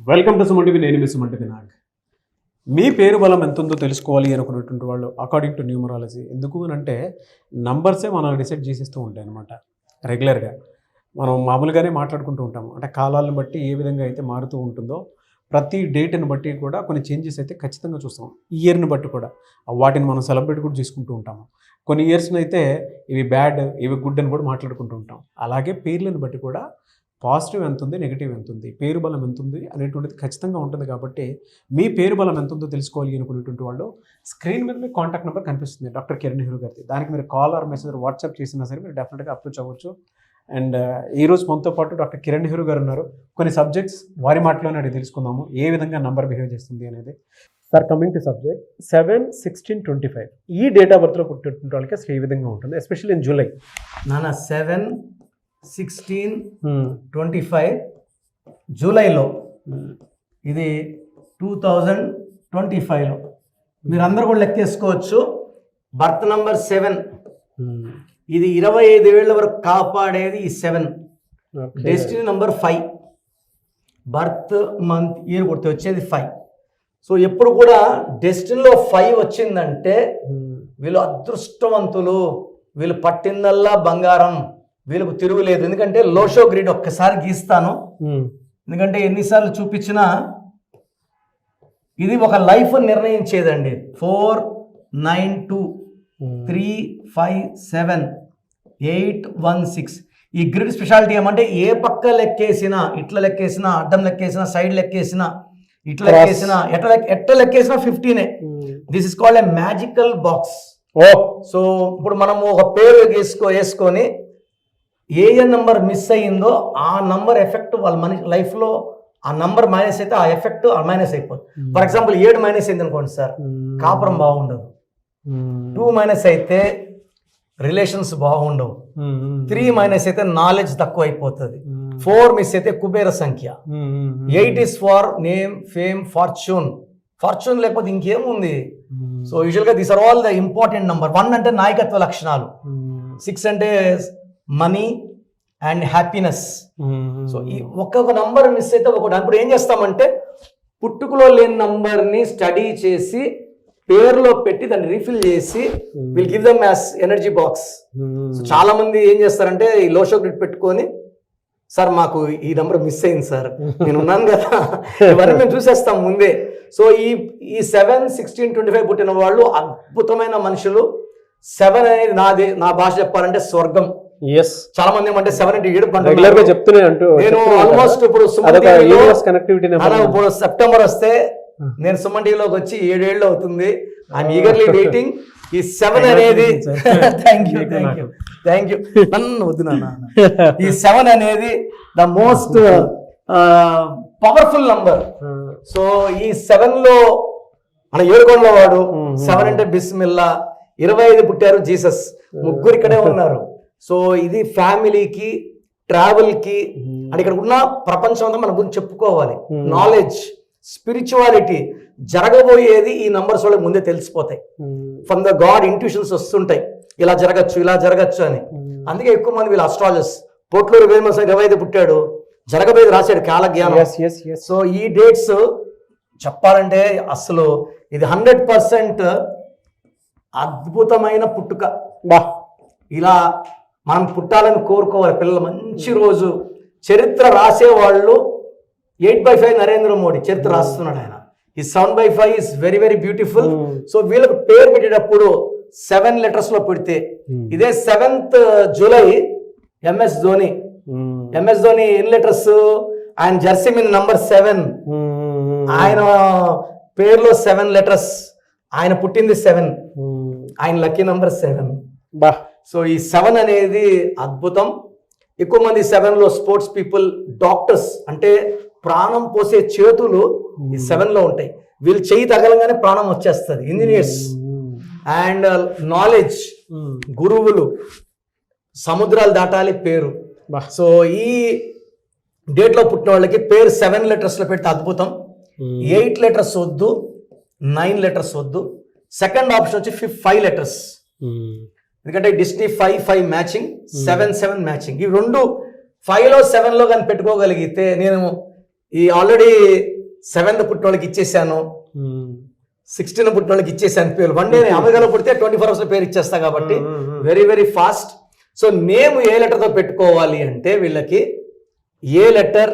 Welcome to Suman TV. నేను మీ Suman TV Nag. మీ పేరు బలం ఎంత ఉందో తెలుసుకోవాలి అనుకున్నటువంటి వాళ్ళు అకార్డింగ్ టు న్యూమరాలజీ ఎందుకు అని అంటే నంబర్సే మనం డిసైడ్ చేసేస్తూ ఉంటాయి అనమాట. రెగ్యులర్గా మనం మామూలుగానే మాట్లాడుకుంటూ ఉంటాము. అంటే కాలాలను బట్టి ఏ విధంగా అయితే మారుతూ ఉంటుందో ప్రతి డేట్ని బట్టి కూడా కొన్ని చేంజెస్ అయితే ఖచ్చితంగా చూస్తాం. ఇయర్ని బట్టి కూడా వాటిని మనం సెలబ్రేట్ కూడా చేసుకుంటూ ఉంటాము. కొన్ని ఇయర్స్ని అయితే ఇవి బ్యాడ్, ఇవి గుడ్ అని కూడా మాట్లాడుకుంటూ ఉంటాం. అలాగే పేర్లను బట్టి కూడా పాజిటివ్ ఎంత ఉంది, నెగిటివ్ ఎంత ఉంది, పేరు బలం ఎంత ఉంది అనేటువంటిది ఖచ్చితంగా ఉంటుంది. కాబట్టి మీ పేరు బలం ఎంత ఉందో తెలుసుకోవాలి అనుకునేటువంటి వాళ్ళు స్క్రీన్ మీద మీ కాంటాక్ట్ నెంబర్ కనిపిస్తుంది, డాక్టర్ కిరణ్ నెహ్రూ గారిది. దానికి మీరు కాల్ ఆర్ మెసేజ్ వాట్సాప్ చేసినా సరే మీరు డెఫినెట్గా అప్రోచ్ అవ్వచ్చు. అండ్ ఈరోజు మనతో పాటు డాక్టర్ కిరణ్ నెహ్రూ గారు ఉన్నారు. కొన్ని సబ్జెక్ట్స్ వారి మాటలోనే అడిగి తెలుసుకుందాము ఏ విధంగా నంబర్ బిహేవ్ చేస్తుంది అనేది. సార్, కమింగ్ టు సబ్జెక్ట్ 7/16/25 ఈ డేట్ ఆఫ్ బర్త్లో పుట్టినటువంటి వాళ్ళకి అసలు ఏ విధంగా ఉంటుంది, ఎస్పెషల్లీ ఇన్ జూలై? నాన్న 7/16/25 జూలైలో, ఇది 2025లో మీరందరూ కూడా లెక్కేసుకోవచ్చు. బర్త్ నంబర్ 7, ఇది 25 ఏళ్ళ వరకు కాపాడేది ఈ 7. Destiny number 5, birth month year కొడితే వచ్చేది 5. సో ఎప్పుడు కూడా డెస్టినీలో 5 వచ్చిందంటే వీళ్ళు అదృష్టవంతులు, వీళ్ళు పట్టిందల్లా బంగారం, వీళ్ళకు తిరుగులేదు. ఎందుకంటే లోషో గ్రిడ్ ఒక్కసారి గీస్తాను, ఎందుకంటే ఎన్నిసార్లు చూపించినా ఇది ఒక లైఫ్ నిర్ణయించేదండి. 4, 9, 2, 3, 5, 7, 8, 1, 6. ఈ గ్రిడ్ స్పెషాలిటీ ఏమంటే ఏ పక్క లెక్కేసినా, ఇట్లా లెక్కేసినా, అడ్డం లెక్కేసినా, సైడ్ లెక్కేసినా, ఇట్లా లెక్కేసినా, ఎట్లా లెక్కేసినా 15. This is called a magical box. So ఇప్పుడు మనము ఒక పేరు వేసుకొని ఏ నంబర్ మిస్ అయ్యిందో ఆ నంబర్ ఎఫెక్ట్ వాళ్ళ మనిషి లైఫ్లో, ఆ నంబర్ మైనస్ అయితే ఆ ఎఫెక్ట్ మైనస్ అయిపోతుంది. ఫర్ ఎగ్జాంపుల్ 7 మైనస్ అయింది అనుకోండి సార్, కాపురం బాగుండదు. 2 మైనస్ అయితే రిలేషన్స్ బాగుండవు. 3 మైనస్ అయితే నాలెడ్జ్ తక్కువ అయిపోతుంది. 4 మిస్ అయితే కుబేర సంఖ్య. 8 is for name, fame, fortune. Fortune లేకపోతే ఇంకేముంది? సో యూజువల్గా these are all the important number. 1 అంటే నాయకత్వ లక్షణాలు, 6 అంటే మనీ అండ్ హ్యాపీనెస్. సో ఈ ఒక్కొక్క నంబర్ మిస్ అయితే ఒకటి. అప్పుడు ఏం చేస్తామంటే పుట్టుకలో లేని నంబర్ని స్టడీ చేసి పేరులో పెట్టి దాన్ని రీఫిల్ చేసి will give them as energy box. So చాలా మంది ఏం చేస్తారంటే ఈ లోషో గ్రిడ్ పెట్టుకొని, సార్ మాకు ఈ నెంబర్ మిస్ అయింది సార్, నేను ఉన్నాను కదా, ఇవన్నీ మేము చూసేస్తాం ముందే. సో ఈ 7/16/25 పుట్టిన వాళ్ళు అద్భుతమైన మనుషులు. 7 అనేది నా భాష చెప్పాలంటే స్వర్గం. చాలా మంది ఏమంటే 7 అంటే 7 నేను ఆల్మోస్ట్ ఇప్పుడు ఇప్పుడు సెప్టెంబర్ వస్తే నేను సుమన్ టీవీలోకి వచ్చి 7 ఏళ్ళు అవుతుంది. I'm eagerly waiting. ఈ 7 అనేది థ్యాంక్ యూ నన్ను వద్దు నాన్న. ఈ 7 అనేది the most powerful number. So ఈ 7లో మన ఏడుకొండల వాడు 7 అంటే బిస్మిల్లా. 25 పుట్టారు జీసస్, ముగ్గురు ఇక్కడే ఉన్నారు. సో ఇది ఫ్యామిలీకి, ట్రావెల్కి, అంటే ఇక్కడ ఉన్న ప్రపంచం అంతా మన గురించి చెప్పుకోవాలి. నాలెడ్జ్, స్పిరిచువాలిటీ, జరగబోయేది ఈ నంబర్స్ వాళ్ళకి ముందే తెలిసిపోతాయి. ఫ్రమ్ ద గాడ్ ఇంట్యూషన్స్ వస్తుంటాయి, ఇలా జరగచ్చు అని. అందుకే ఎక్కువ మంది వీళ్ళు అస్ట్రాలజర్స్. పోట్లూరు వేమస్ 25 పుట్టాడు, జరగబోయేది రాశాడు కాలజ్ఞానం. సో ఈ డేట్స్ చెప్పాలంటే అసలు ఇది 100% అద్భుతమైన పుట్టుక. ఇలా మనం పుట్టాలని కోరుకోవాలి పిల్లలు. మంచి రోజు. చరిత్ర రాసేవాళ్ళు 8/5 నరేంద్ర మోడీ చరిత్ర రాస్తున్నాడు ఆయన. ఈ 7/5 is very very beautiful. So వీళ్ళకి పేరు పెట్టేటప్పుడు 7 letters లో పెడితే, ఇదే 7th July MS Dhoni. MS Dhoni ఎన్ని లెటర్స్? ఆయన జెర్సీ మీద నంబర్ 7, ఆయన పేరులో 7 letters. ఆయన పుట్టింది 7, ఆయన లక్కీ నంబర్ 7. సో ఈ 7 అనేది అద్భుతం. ఎక్కువ మంది 7లో స్పోర్ట్స్ పీపుల్, డాక్టర్స్, అంటే ప్రాణం పోసే చేతులు ఈ 7లో ఉంటాయి. వీళ్ళు చెయ్యి తగలంగానే ప్రాణం వచ్చేస్తుంది. ఇంజనీర్స్ అండ్ నాలెడ్జ్, గురువులు, సముద్రాలు దాటాలి పేరు. సో ఈ డేట్లో పుట్టిన వాళ్ళకి పేరు 7 letters లో పెడితే అద్భుతం. 8 letters వద్దు, 9 letters వద్దు. సెకండ్ ఆప్షన్ వచ్చి 5 letters. ఎందుకంటే డిస్నీ 5/5 మ్యాచింగ్, 7/7 మ్యాచింగ్. ఈ రెండు 5లో 7లో కానీ పెట్టుకోగలిగితే, నేను ఈ ఆల్రెడీ 7th పుట్టిన వాళ్ళకి ఇచ్చేసాను, 16 పుట్టిన వాళ్ళకి ఇచ్చేసాను పేరు. వన్ డే అమెరికాలో పుడితే 24 hours పేరు ఇచ్చేస్తా కాబట్టి very very fast. So name ఏ లెటర్తో పెట్టుకోవాలి అంటే వీళ్ళకి ఏ లెటర్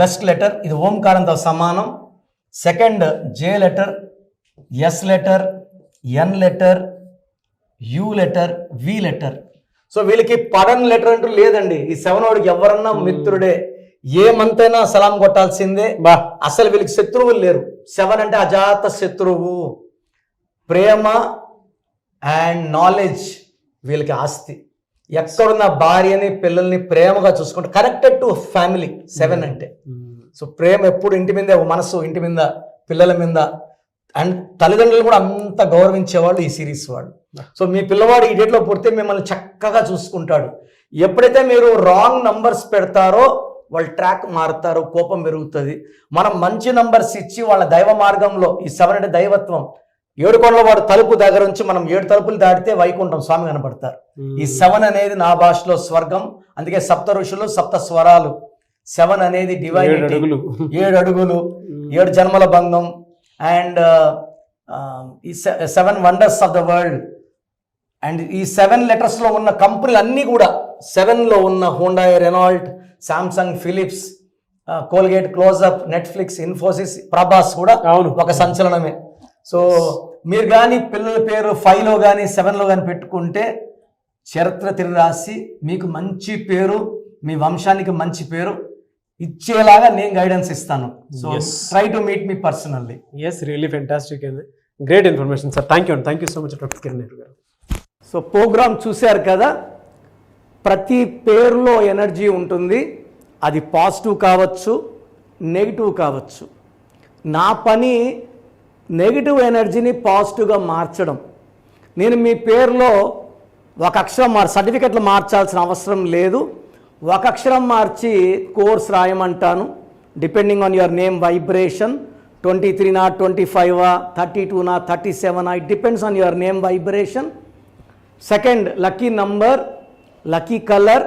బెస్ట్ లెటర్, ఇది ఓంకారంతో సమానం. Second j letter, s letter, n letter, u letter, v letter. So వీళ్ళకి పడన్ లెటర్ అంటూ లేదండి. ఈ 7 వాడికి ఎవరన్నా మిత్రుడే, ఏ మంత్ అయినా సలాం కొట్టాల్సిందే. అసలు వీళ్ళకి శత్రువులు లేరు. 7 అంటే అజాత శత్రువు. ప్రేమ అండ్ నాలెడ్జ్ వీళ్ళకి ఆస్తి. ఎక్కడున్న భార్యని పిల్లల్ని ప్రేమగా చూసుకుంటారు. కనెక్టెడ్ టు ఫ్యామిలీ 7 అంటే. సో ప్రేమ ఎప్పుడు ఇంటి మీదే, మనసు ఇంటి మీద, పిల్లల మీద, అండ్ తల్లిదండ్రులు కూడా అంత గౌరవించేవాళ్ళు ఈ సిరీస్ వాళ్ళు. సో మీ పిల్లవాడు ఈ డేట్లో పుడితే మిమ్మల్ని చక్కగా చూసుకుంటాడు. ఎప్పుడైతే మీరు రాంగ్ నంబర్స్ పెడతారో వాళ్ళు ట్రాక్ మారుతారు, కోపం పెరుగుతుంది. మనం మంచి నంబర్స్ ఇచ్చి వాళ్ళ దైవ మార్గంలో, ఈ 7 అంటే దైవత్వం. 7 కొండల వాడు తలుపు దగ్గర నుంచి మనం 7 తలుపులు దాటితే వైకుంఠం స్వామి కనపడతారు. ఈ 7 అనేది నా భాషలో స్వర్గం. అందుకే సప్త ఋషులు, సప్త స్వరాలు. 7 అనేది డివైనిటీ, 7 అడుగులు, 7 జన్మల బంధం. అండ్ ఈ 7 wonders of the world. And ఈ 7 లెటర్స్లో ఉన్న కంపెనీలు అన్నీ కూడా 7లో ఉన్న Hyundai, Renault, Samsung, Philips, Colgate, Closeup, Netflix, Infosys, Prabhas కూడా ఒక సంచలనమే. సో మీరు కానీ పిల్లల పేరు 5లో కానీ 7లో కానీ పెట్టుకుంటే చరిత్ర తిరిగి రాసి మీకు మంచి పేరు, మీ వంశానికి మంచి పేరు ఇచ్చేలాగా నేను గైడెన్స్ ఇస్తాను. So try to meet me personally. Yes, really fantastic and great information sir. Thank you so much doctor Kiran Nehru garu. So programme చూశారు కదా, ప్రతి పేరులో ఎనర్జీ ఉంటుంది. అది పాజిటివ్ కావచ్చు, నెగిటివ్ కావచ్చు. నా పని నెగిటివ్ ఎనర్జీని పాజిటివ్గా మార్చడం. నేను మీ పేరులో ఒక అక్షరం సర్టిఫికెట్లు మార్చాల్సిన అవసరం లేదు. ఒక అక్షరం మార్చి కోర్స్ రాయమంటాను. Depending on your name vibration, 23 25 32 37, it depends on your name vibration. Second lucky number, lucky colour,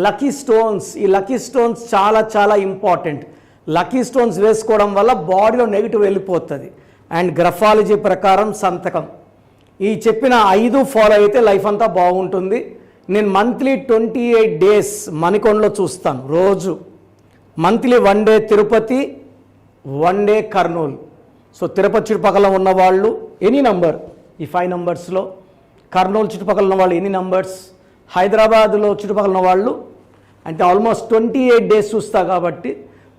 lucky stones. ఈ లక్కీ స్టోన్స్ చాలా చాలా ఇంపార్టెంట్. లక్కీ స్టోన్స్ వేసుకోవడం వల్ల బాడీలో నెగిటివ్ వెళ్ళిపోతుంది. అండ్ గ్రఫాలజీ ప్రకారం సంతకం. ఈ చెప్పిన 5 ఫాలో అయితే లైఫ్ అంతా బాగుంటుంది. నేను మంత్లీ 28 days మణికొండలో చూస్తాను రోజు. Monthly 1 day Tirupati, 1 day Kurnool. So Tirupati చుట్టుపక్కల ఉన్నవాళ్ళు ఎనీ నంబర్, ఈ 5 numbers-లో, కర్నూలు చుట్టుపక్కల ఉన్న వాళ్ళు ఎనీ నంబర్స్, హైదరాబాద్లో చుట్టుపక్కల ఉన్న వాళ్ళు అంటే ఆల్మోస్ట్ 28 days చూస్తా. కాబట్టి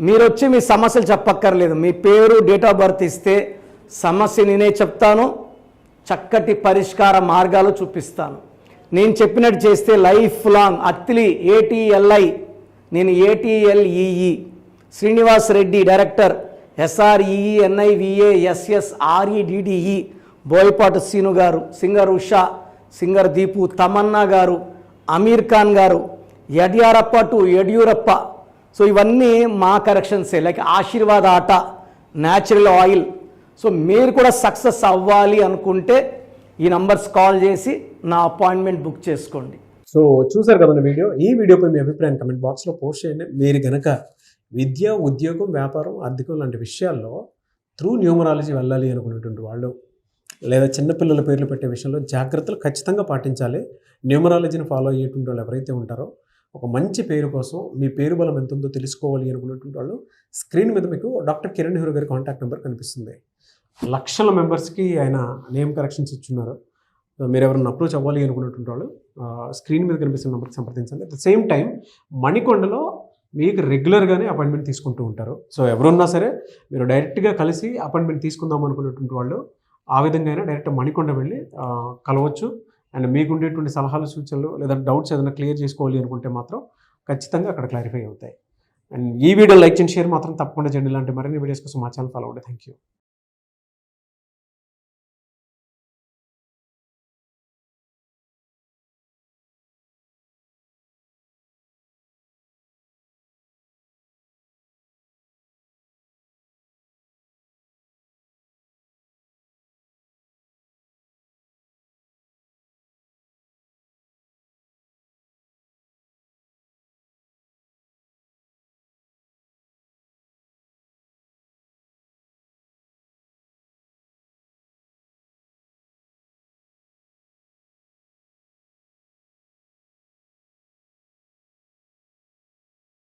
మీరు వచ్చి మీ సమస్యలు చెప్పక్కర్లేదు. మీ పేరు, డేట్ ఆఫ్ బర్త్ ఇస్తే సమస్య నేనే చెప్తాను, చక్కటి పరిష్కార మార్గాలు చూపిస్తాను. నేను చెప్పినట్టు చేస్తే లైఫ్ లాంగ్. అత్తిలి ATLI, నేను ATLEE, Srinivas Reddy director, SREENIVASSREDDE, Boyapati Seenu garu, singer Usha, singer Deepu, Tamannaah garu, Aamir Khan గారు, యడ్యారప్ప టు యడ్యూరప్ప. సో ఇవన్నీ మా కరెక్షన్సే. లైక్ ఆశీర్వాద ఆట, న్యాచురల్ ఆయిల్. సో మీరు కూడా సక్సెస్ అవ్వాలి అనుకుంటే ఈ నంబర్స్ కాల్ చేసి నా అపాయింట్మెంట్ బుక్ చేసుకోండి. సో చూసారు కదండి వీడియో. ఈ వీడియోపై మీ అభిప్రాయం కమెంట్ బాక్స్లో పోస్ట్ చేయండి. మీరు కనుక విద్య, ఉద్యోగం, వ్యాపారం, ఆర్థికం లాంటి విషయాల్లో త్రూ న్యూమరాలజీ వెళ్ళాలి అనుకునేటువంటి వాళ్ళు, లేదా చిన్నపిల్లల పేర్లు పెట్టే విషయంలో జాగ్రత్తలు ఖచ్చితంగా పాటించాలి. న్యూమరాలజీని ఫాలో అయ్యేటువంటి వాళ్ళు ఎవరైతే ఉంటారో, ఒక మంచి పేరు కోసం మీ పేరు బలం ఎంత ఉందో తెలుసుకోవాలి అనుకునేటువంటి వాళ్ళు, స్క్రీన్ మీద మీకు డాక్టర్ కిరణ్ నెహ్రూ గారి కాంటాక్ట్ నెంబర్ కనిపిస్తుంది. లక్షల మెంబర్స్కి ఆయన నేమ్ కరెక్షన్స్ ఇచ్చున్నారు. మీరు ఎవరైనా అప్రోచ్ అవ్వాలి అనుకున్నటువంటి వాళ్ళు స్క్రీన్ మీద కనిపిస్తున్న నెంబర్కి సంప్రదించండి. అట్ ద సేమ్ టైం మణికొండలో మీకు రెగ్యులర్గానే అపాయింట్మెంట్ తీసుకుంటూ ఉంటారు. సో ఎవరున్నా సరే మీరు డైరెక్ట్గా కలిసి అపాయింట్మెంట్ తీసుకుందాం అనుకున్నటువంటి వాళ్ళు ఆ విధంగా అయినా డైరెక్ట్ మణికొండ వెళ్ళి కలవచ్చు. అండ్ మీకు ఉండేటువంటి సలహాలు, సూచనలు లేదా డౌట్స్ ఏదైనా క్లియర్ చేసుకోవాలి అనుకుంటే మాత్రం ఖచ్చితంగా అక్కడ క్లారిఫై అవుతాయి. అండ్ ఈ వీడియో లైక్ చేయండి, షేర్ మాత్రం తప్పకుండా చేయండి. ఇలాంటి మరిన్ని వీడియోస్ కోసం మా ఛానల్ ఫాలో అవ్వండి. Thank you.